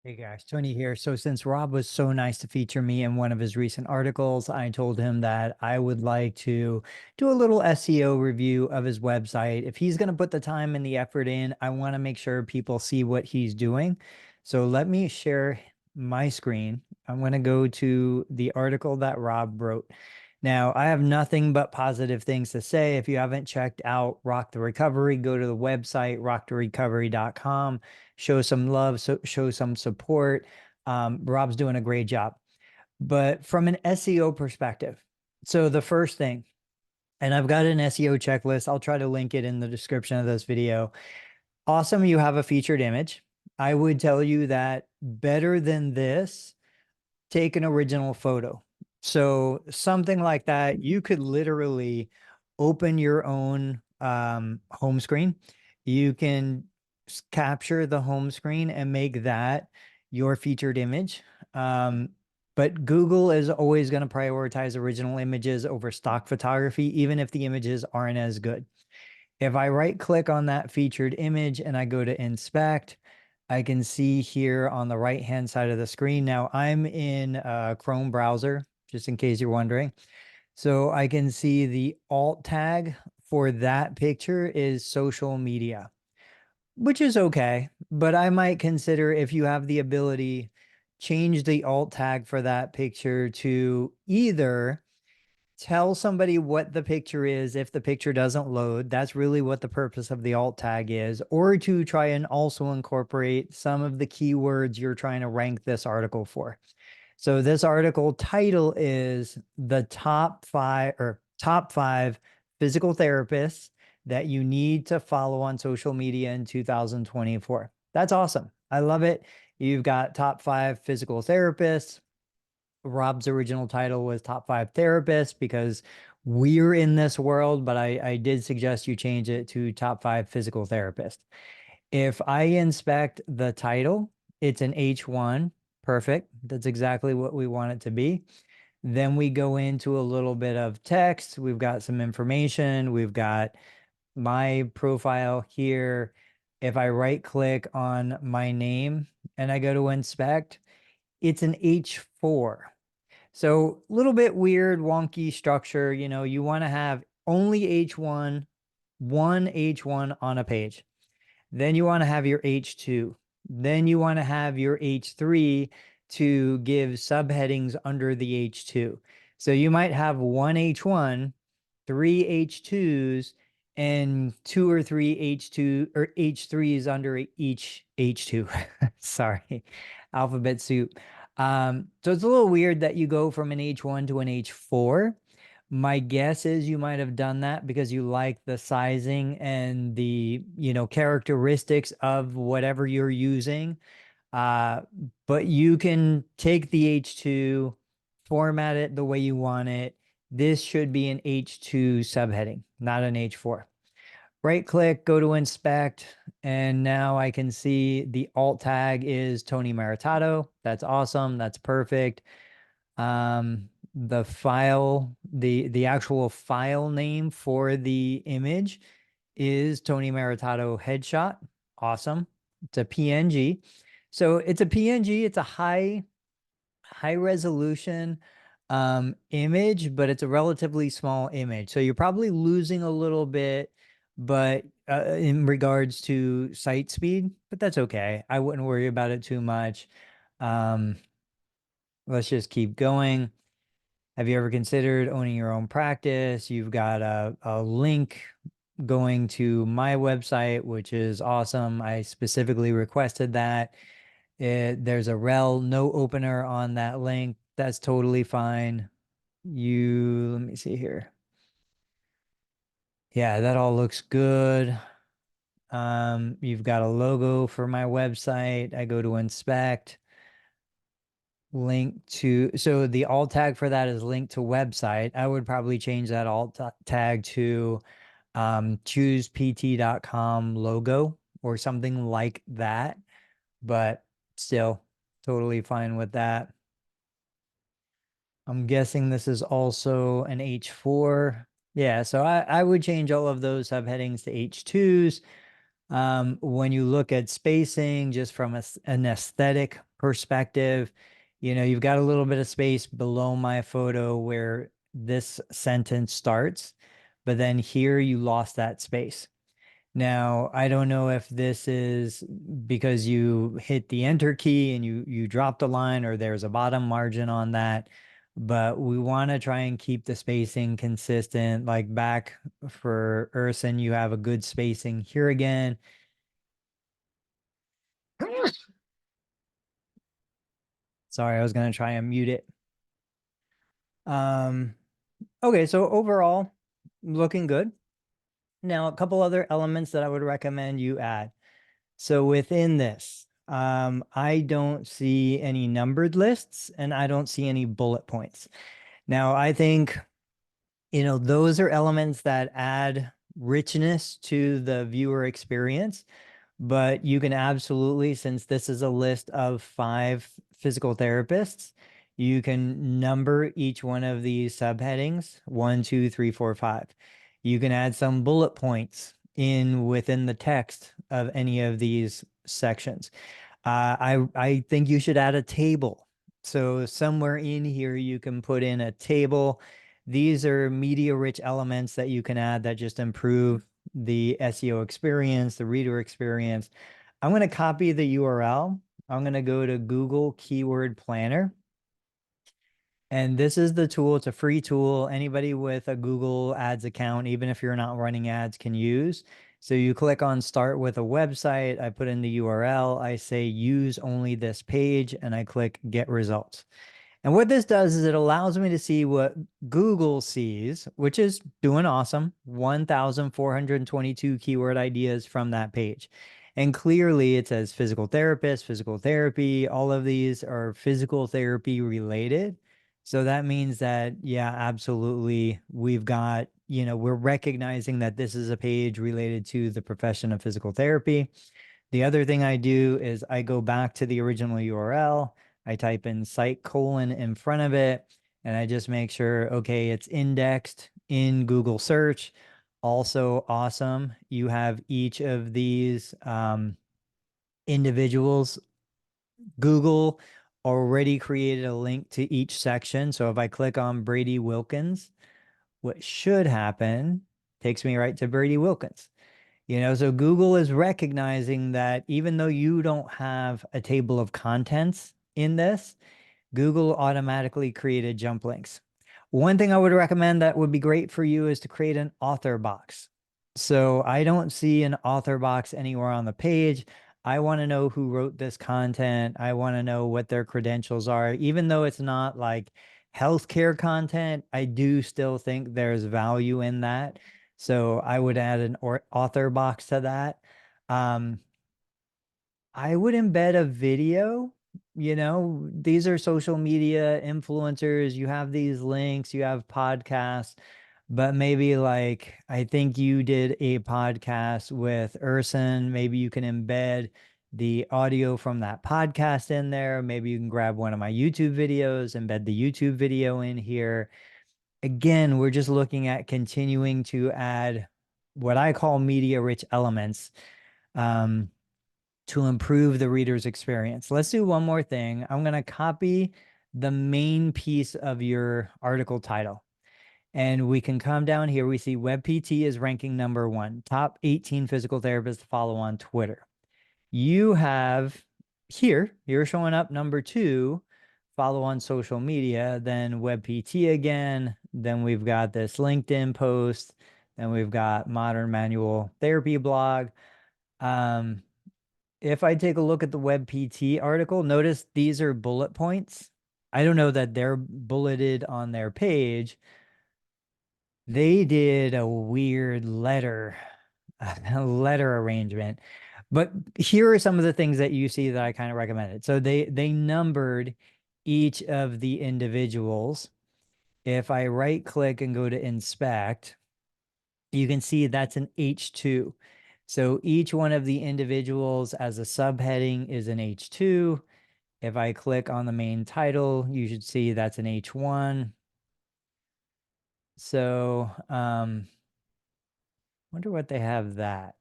Hey guys, Tony here. So since Rob was so nice to feature me in one of his recent articles, I told him that I would like to do a little SEO review of his website. If he's going to put the time and the effort in, I want to make sure people see what he's doing. So let me share my screen. I'm going to go to the article that Rob wrote. Now, I have nothing but positive things to say. If you haven't checked out Rock the Recovery, go to the website, rocktherecovery.com, show some love, so show some support. Rob's doing a great job. But from an SEO perspective, so the first thing, and I've got an SEO checklist. I'll try to link it in the description of this video. Awesome, you have a featured image. I would tell you that better than this, take an original photo. So something like that, you could literally open your own home screen. You can capture the home screen and make that your featured image. But Google is always going to prioritize original images over stock photography, even if the images aren't as good. If I right click on that featured image and I go to inspect, I can see here on the right hand side of the screen. Now I'm in a Chrome browser, just in case you're wondering. So I can see the alt tag for that picture is social media, which is okay. But I might consider, if you have the ability, change the alt tag for that picture to either tell somebody what the picture is if the picture doesn't load. That's really what the purpose of the alt tag is, or to try and also incorporate some of the keywords you're trying to rank this article for. So this article title is the top five physical therapists that you need to follow on social media in 2024. That's awesome. I love it. You've got top five physical therapists. Rob's original title was top five therapists because we're in this world, but I did suggest you change it to top five physical therapists. If I inspect the title, it's an H1. Perfect. That's exactly what we want it to be. Then we go into a little bit of text. We've got some information. We've got my profile here. If I right click on my name and I go to inspect, it's an H4. So a little bit weird, wonky structure. You want to have only H1, one H1 on a page. Then you want to have your H2. Then you want to have your H3 to give subheadings under the H2. So you might have one H1, three H2s, and two or three H2 or H3s under each H2. Sorry, alphabet soup. So it's a little weird that you go from an H1 to an H4. My guess is you might have done that because you like the sizing and the, characteristics of whatever you're using. Uh, but you can take the H2, format it the way you want it. This should be an H2 subheading, not an H4. Right click, go to inspect, and now I can see the alt tag is Tony Maritato. That's awesome. That's perfect. The actual file name for the image is Tony Maritato headshot. Awesome. It's a PNG. So it's a PNG. It's a high resolution image, but it's a relatively small image. So you're probably losing a little bit, but in regards to site speed, but that's okay. I wouldn't worry about it too much. Um, let's just keep going. Have you ever considered owning your own practice? You've got a link going to my website, which is awesome. I specifically requested that. There's a rel no opener on that link. That's totally fine. Let me see here. Yeah, that all looks good. You've got a logo for my website. I go to inspect, link to, so the alt tag for that is link to website. I would probably change that alt tag to choosept.com logo or something like that, but still totally fine with that. I'm guessing this is also an H4. Yeah, so I would change all of those subheadings to H2s. When you look at spacing, just from an aesthetic perspective, you've got a little bit of space below my photo where this sentence starts, but then here you lost that space. Now, I don't know if this is because you hit the enter key and you dropped a line, or there's a bottom margin on that, but we want to try and keep the spacing consistent. Like back for Urson, you have a good spacing here again. Sorry, I was going to try and mute it. Um, okay, so overall, looking good. Now, a couple other elements that I would recommend you add. So within this, I don't see any numbered lists and I don't see any bullet points. Now, I think, those are elements that add richness to the viewer experience, but you can absolutely, since this is a list of 5 physical therapists, you can number each one of these subheadings 1, 2, 3, 4, 5. You can add some bullet points within the text of any of these sections. I think you should add a table. So somewhere in here, you can put in a table. These are media-rich elements that you can add that just improve the SEO experience, the reader experience. I'm going to copy the URL. I'm going to go to Google Keyword Planner. And this is the tool. It's a free tool. Anybody with a Google Ads account, even if you're not running ads, can use. So you click on start with a website. I put in the URL. I say use only this page, and I click get results. And what this does is it allows me to see what Google sees, which is doing awesome. 1,422 keyword ideas from that page. And clearly it says physical therapist, physical therapy. All of these are physical therapy related. So that means that, yeah, absolutely. We've got, we're recognizing that this is a page related to the profession of physical therapy. The other thing I do is I go back to the original URL. I type in site colon in front of it, and I just make sure, okay, it's indexed in Google search. Also awesome. You have each of these individuals. Google already created a link to each section. So if I click on Brady Wilkins, what should happen takes me right to Brady Wilkins. So Google is recognizing that even though you don't have a table of contents in this, Google automatically created jump links. One thing I would recommend that would be great for you is to create an author box. So I don't see an author box anywhere on the page. I want to know who wrote this content. I want to know what their credentials are. Even though it's not like healthcare content, I do still think there's value in that. So I would add an author box to that. I would embed a video. These are social media influencers. You have these links, you have podcasts, but maybe like I think you did a podcast with Urson. Maybe you can embed the audio from that podcast in there. Maybe you can grab one of my YouTube videos, embed the YouTube video in here. Again, we're just looking at continuing to add what I call media rich elements. To improve the reader's experience. Let's do one more thing. I'm going to copy the main piece of your article title. And we can come down here. We see WebPT is ranking #1, top 18 physical therapists to follow on Twitter. You have here, you're showing up #2, follow on social media, then WebPT again. Then we've got this LinkedIn post. Then we've got Modern Manual Therapy blog. If I take a look at the WebPT article, notice these are bullet points. I don't know that they're bulleted on their page. They did a weird letter arrangement. But here are some of the things that you see that I kind of recommended. So they numbered each of the individuals. If I right click and go to inspect, you can see that's an H2. So each one of the individuals as a subheading is an H2. If I click on the main title, you should see that's an H1. So wonder what they have that.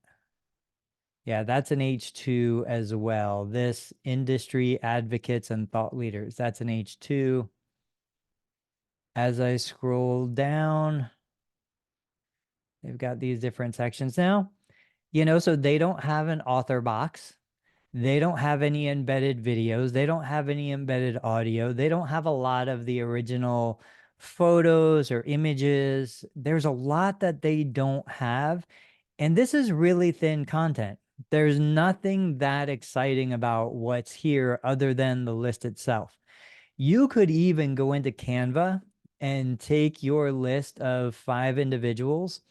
Yeah, that's an H2 as well. This industry advocates and thought leaders, that's an H2. As I scroll down, they've got these different sections now. So they don't have an author box. They don't have any embedded videos. They don't have any embedded audio. They don't have a lot of the original photos or images. There's a lot that they don't have. And this is really thin content. There's nothing that exciting about what's here other than the list itself. You could even go into Canva and take your list of 5 individuals,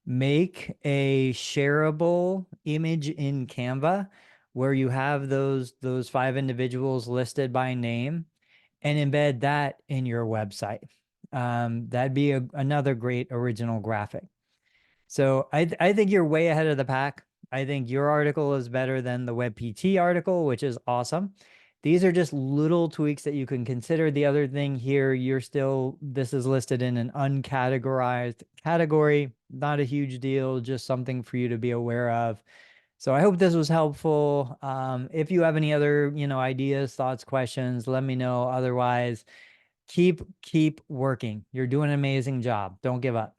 make a shareable image in Canva where you have those 5 individuals listed by name, and embed that in your website. That'd be another great original graphic. So I think you're way ahead of the pack. I think your article is better than the WebPT article, which is awesome. These are just little tweaks that you can consider. The other thing here, this is listed in an uncategorized category. Not a huge deal, just something for you to be aware of. So I hope this was helpful. If you have any other, ideas, thoughts, questions, let me know. Otherwise, keep working. You're doing an amazing job. Don't give up.